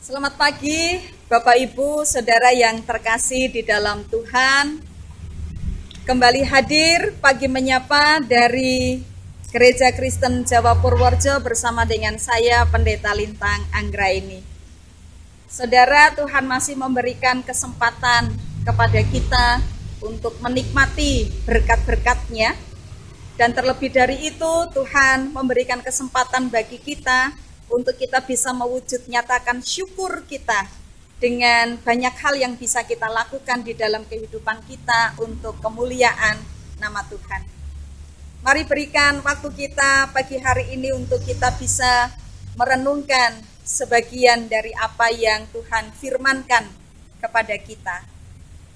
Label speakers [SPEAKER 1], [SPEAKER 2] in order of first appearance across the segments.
[SPEAKER 1] Selamat pagi, Bapak Ibu, Saudara yang terkasih di dalam Tuhan. Kembali hadir pagi menyapa dari Gereja Kristen Jawa Purworejo bersama dengan saya, Pendeta Lintang Anggraini. Saudara, Tuhan masih memberikan kesempatan kepada kita untuk menikmati berkat-berkat-Nya. Dan terlebih dari itu, Tuhan memberikan kesempatan bagi kita untuk kita bisa mewujud nyatakan syukur kita dengan banyak hal yang bisa kita lakukan di dalam kehidupan kita untuk kemuliaan nama Tuhan. Mari berikan waktu kita pagi hari ini untuk kita bisa merenungkan sebagian dari apa yang Tuhan firmankan kepada kita.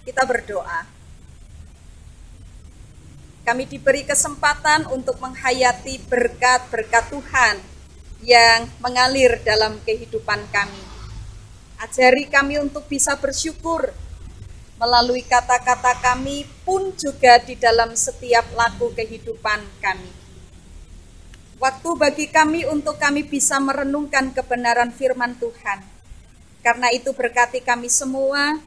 [SPEAKER 1] Kita berdoa. Kami diberi kesempatan untuk menghayati berkat-berkat Tuhan yang mengalir dalam kehidupan kami. Ajari kami untuk bisa bersyukur melalui kata-kata kami pun juga di dalam setiap laku kehidupan kami. Waktu bagi kami untuk kami bisa merenungkan kebenaran firman Tuhan. Karena itu berkati kami semua,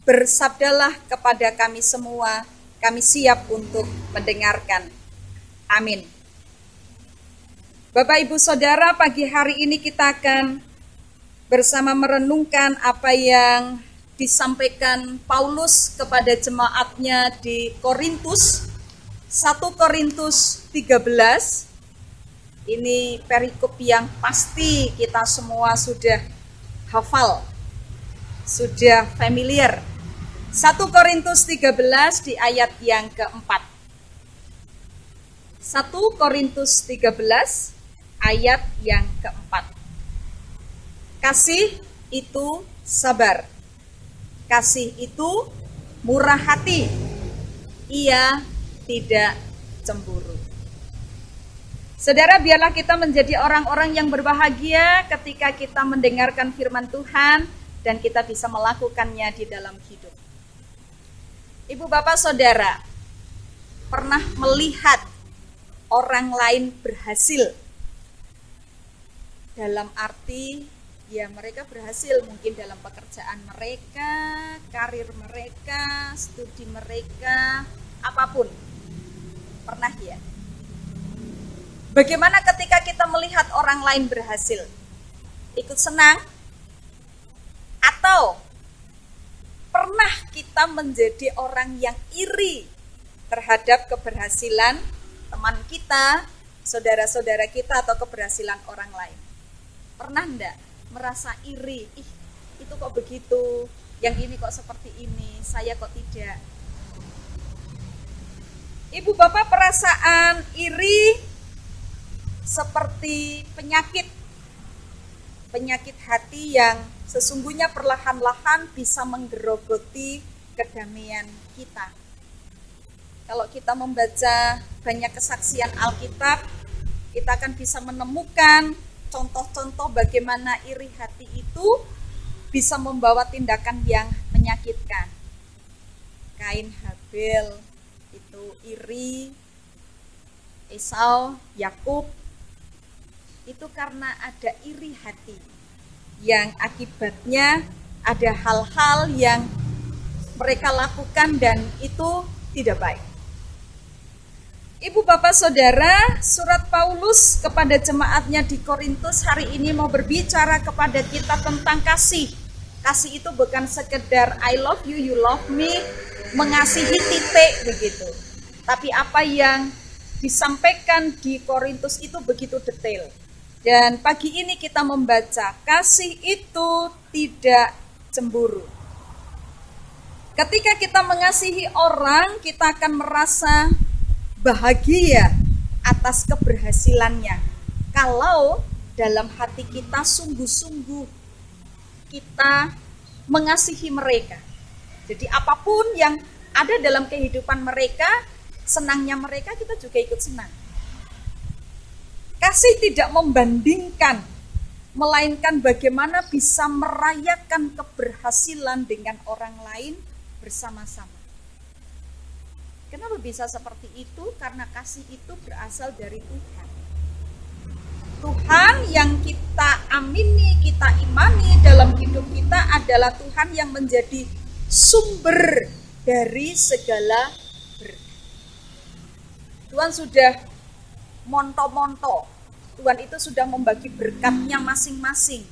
[SPEAKER 1] bersabdalah kepada kami semua, kami siap untuk mendengarkan. Amin. Bapak, Ibu, Saudara, pagi hari ini kita akan bersama merenungkan apa yang disampaikan Paulus kepada jemaatnya di Korintus. 1 Korintus 13. Ini perikop yang pasti kita semua sudah hafal, sudah familiar. 1 Korintus 13 di ayat yang keempat. 1 Korintus 13 ayat yang keempat. Kasih itu sabar. Kasih itu murah hati. Ia tidak cemburu. Saudara, biarlah kita menjadi orang-orang yang berbahagia ketika kita mendengarkan firman Tuhan dan kita bisa melakukannya di dalam hidup. Ibu, bapak, saudara, pernah melihat orang lain berhasil? Dalam arti, ya mereka berhasil mungkin dalam pekerjaan mereka, karir mereka, studi mereka, apapun. Pernah ya? Bagaimana ketika kita melihat orang lain berhasil? Ikut senang? Atau pernah kita menjadi orang yang iri terhadap keberhasilan teman kita, saudara-saudara kita, atau keberhasilan orang lain? Pernah enggak merasa iri? Ih, itu kok begitu, yang ini kok seperti ini, saya kok tidak. Ibu bapak, perasaan iri seperti penyakit hati yang sesungguhnya perlahan-lahan bisa menggerogoti kedamaian kita. Kalau kita membaca banyak kesaksian Alkitab, kita akan bisa menemukan contoh-contoh bagaimana iri hati itu bisa membawa tindakan yang menyakitkan. Kain Habil itu iri, Esau, Yakub, itu karena ada iri hati yang akibatnya ada hal-hal yang mereka lakukan dan itu tidak baik. Ibu, bapak, saudara, surat Paulus kepada jemaatnya di Korintus hari ini mau berbicara kepada kita tentang kasih. Kasih itu bukan sekedar I love you, you love me, mengasihi titik begitu. Tapi apa yang disampaikan di Korintus itu begitu detail. Dan pagi ini kita membaca, kasih itu tidak cemburu. Ketika kita mengasihi orang, kita akan merasa bahagia atas keberhasilannya. Kalau dalam hati kita sungguh-sungguh kita mengasihi mereka. Jadi apapun yang ada dalam kehidupan mereka, senangnya mereka kita juga ikut senang. Kasih tidak membandingkan, melainkan bagaimana bisa merayakan keberhasilan dengan orang lain bersama-sama. Kenapa bisa seperti itu? Karena kasih itu berasal dari Tuhan. Tuhan yang kita amini, kita imani dalam hidup kita adalah Tuhan yang menjadi sumber dari segala berkat. Tuhan sudah monto-monto, Tuhan itu sudah membagi berkatnya masing-masing.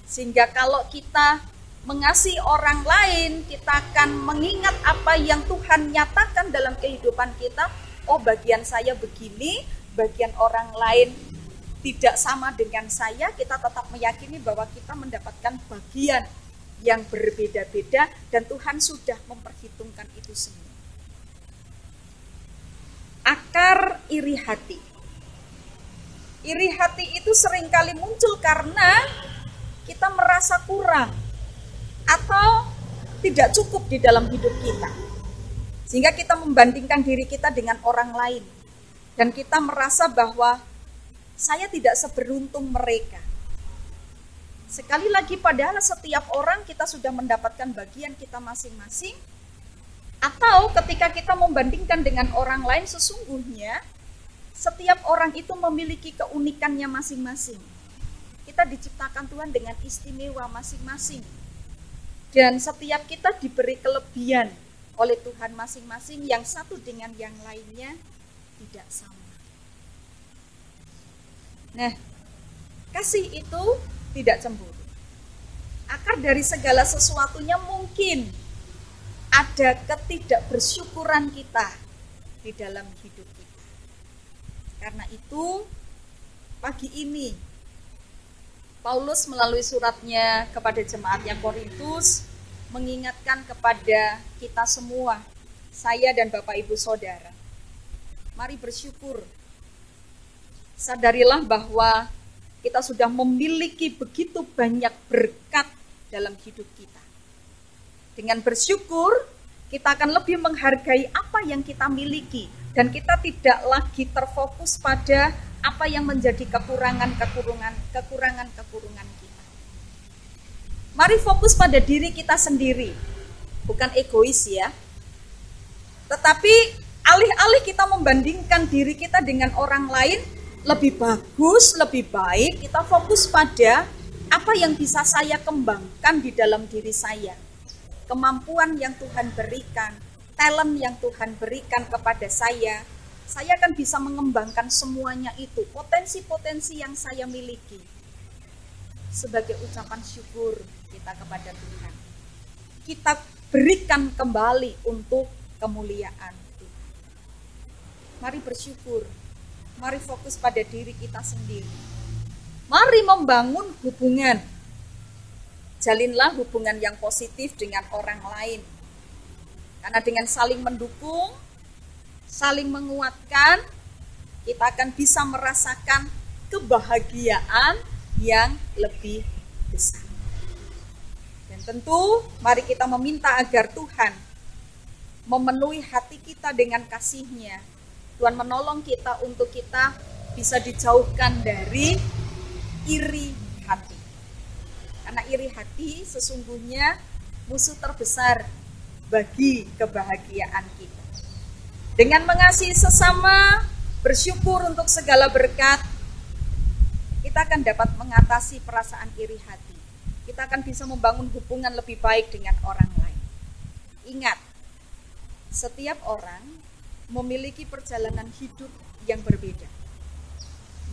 [SPEAKER 1] Sehingga kalau kita mengasihi orang lain, kita akan mengingat apa yang Tuhan nyatakan dalam kehidupan kita. Oh, bagian saya begini, bagian orang lain tidak sama dengan saya, kita tetap meyakini bahwa kita mendapatkan bagian yang berbeda-beda dan Tuhan sudah memperhitungkan itu semua. Akar iri hati. Iri hati itu seringkali muncul karena kita merasa kurang atau tidak cukup di dalam hidup kita. Sehingga kita membandingkan diri kita dengan orang lain. Dan kita merasa bahwa saya tidak seberuntung mereka. Sekali lagi, padahal setiap orang kita sudah mendapatkan bagian kita masing-masing. Atau ketika kita membandingkan dengan orang lain, sesungguhnya setiap orang itu memiliki keunikannya masing-masing. Kita diciptakan Tuhan dengan istimewa masing-masing. Dan setiap kita diberi kelebihan oleh Tuhan masing-masing, yang satu dengan yang lainnya tidak sama. Nah, kasih itu tidak cemburu. Akar dari segala sesuatunya mungkin ada ketidakbersyukuran kita di dalam hidup kita. Karena itu, pagi ini Paulus melalui suratnya kepada jemaatnya Korintus mengingatkan kepada kita semua, saya dan Bapak Ibu Saudara, mari bersyukur. Sadarilah bahwa kita sudah memiliki begitu banyak berkat dalam hidup kita. Dengan bersyukur, kita akan lebih menghargai apa yang kita miliki dan kita tidak lagi terfokus pada apa yang menjadi kekurangan kita. Mari fokus pada diri kita sendiri, bukan egois ya. Tetapi alih-alih kita membandingkan diri kita dengan orang lain, lebih bagus, lebih baik, kita fokus pada apa yang bisa saya kembangkan di dalam diri saya. Kemampuan yang Tuhan berikan, talent yang Tuhan berikan kepada saya akan bisa mengembangkan semuanya itu, potensi-potensi yang saya miliki. Sebagai ucapan syukur kita kepada Tuhan, kita berikan kembali untuk kemuliaan Tuhan. Mari bersyukur, mari fokus pada diri kita sendiri. Mari membangun hubungan. Jalinlah hubungan yang positif dengan orang lain. Karena dengan saling mendukung, saling menguatkan, kita akan bisa merasakan kebahagiaan yang lebih besar. Dan tentu mari kita meminta agar Tuhan memenuhi hati kita dengan kasih-Nya. Tuhan menolong kita untuk kita bisa dijauhkan dari iri hati. Karena iri hati sesungguhnya musuh terbesar bagi kebahagiaan kita. Dengan mengasihi sesama, bersyukur untuk segala berkat, kita akan dapat mengatasi perasaan iri hati. Kita akan bisa membangun hubungan lebih baik dengan orang lain. Ingat, setiap orang memiliki perjalanan hidup yang berbeda.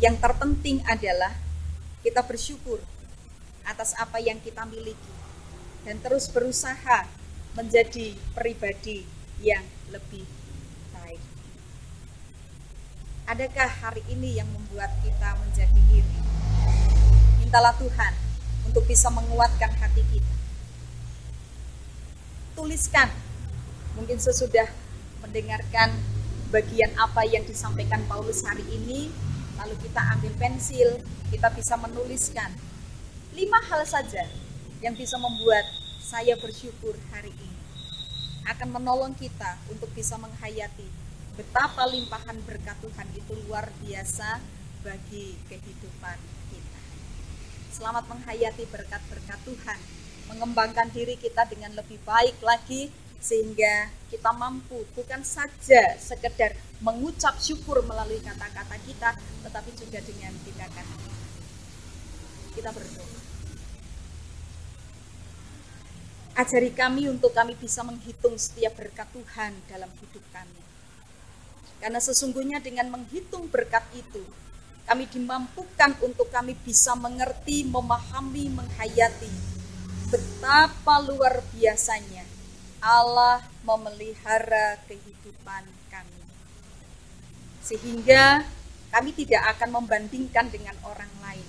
[SPEAKER 1] Yang terpenting adalah kita bersyukur atas apa yang kita miliki dan terus berusaha menjadi pribadi yang lebih baik. Adakah hari ini yang membuat kita menjadi iri? Mintalah Tuhan untuk bisa menguatkan hati kita. Tuliskan, mungkin sesudah mendengarkan bagian apa yang disampaikan Paulus hari ini, lalu kita ambil pensil, kita bisa menuliskan 5 hal saja yang bisa membuat saya bersyukur hari ini. Akan menolong kita untuk bisa menghayati betapa limpahan berkat Tuhan itu luar biasa bagi kehidupan kita. Selamat menghayati berkat-berkat Tuhan, mengembangkan diri kita dengan lebih baik lagi, sehingga kita mampu bukan saja sekedar mengucap syukur melalui kata-kata kita, tetapi juga dengan tindakan. Kita berdoa. Ajari kami untuk kami bisa menghitung setiap berkat Tuhan dalam hidup kami. Karena sesungguhnya dengan menghitung berkat itu, kami dimampukan untuk kami bisa mengerti, memahami, menghayati betapa luar biasanya Allah memelihara kehidupan kami. Sehingga kami tidak akan membandingkan dengan orang lain.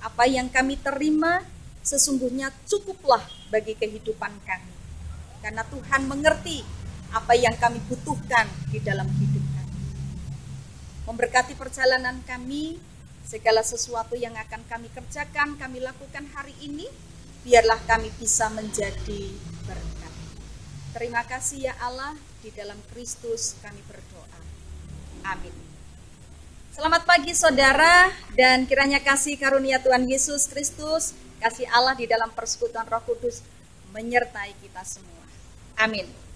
[SPEAKER 1] Apa yang kami terima sesungguhnya cukuplah bagi kehidupan kami. Karena Tuhan mengerti apa yang kami butuhkan di dalam hidup kami. Memberkati perjalanan kami, segala sesuatu yang akan kami kerjakan, kami lakukan hari ini, biarlah kami bisa menjadi berkat. Terima kasih ya Allah, di dalam Kristus kami berdoa. Amin. Selamat pagi saudara, dan kiranya kasih karunia Tuhan Yesus Kristus, kasih Allah di dalam persekutuan Roh Kudus menyertai kita semua. Amin.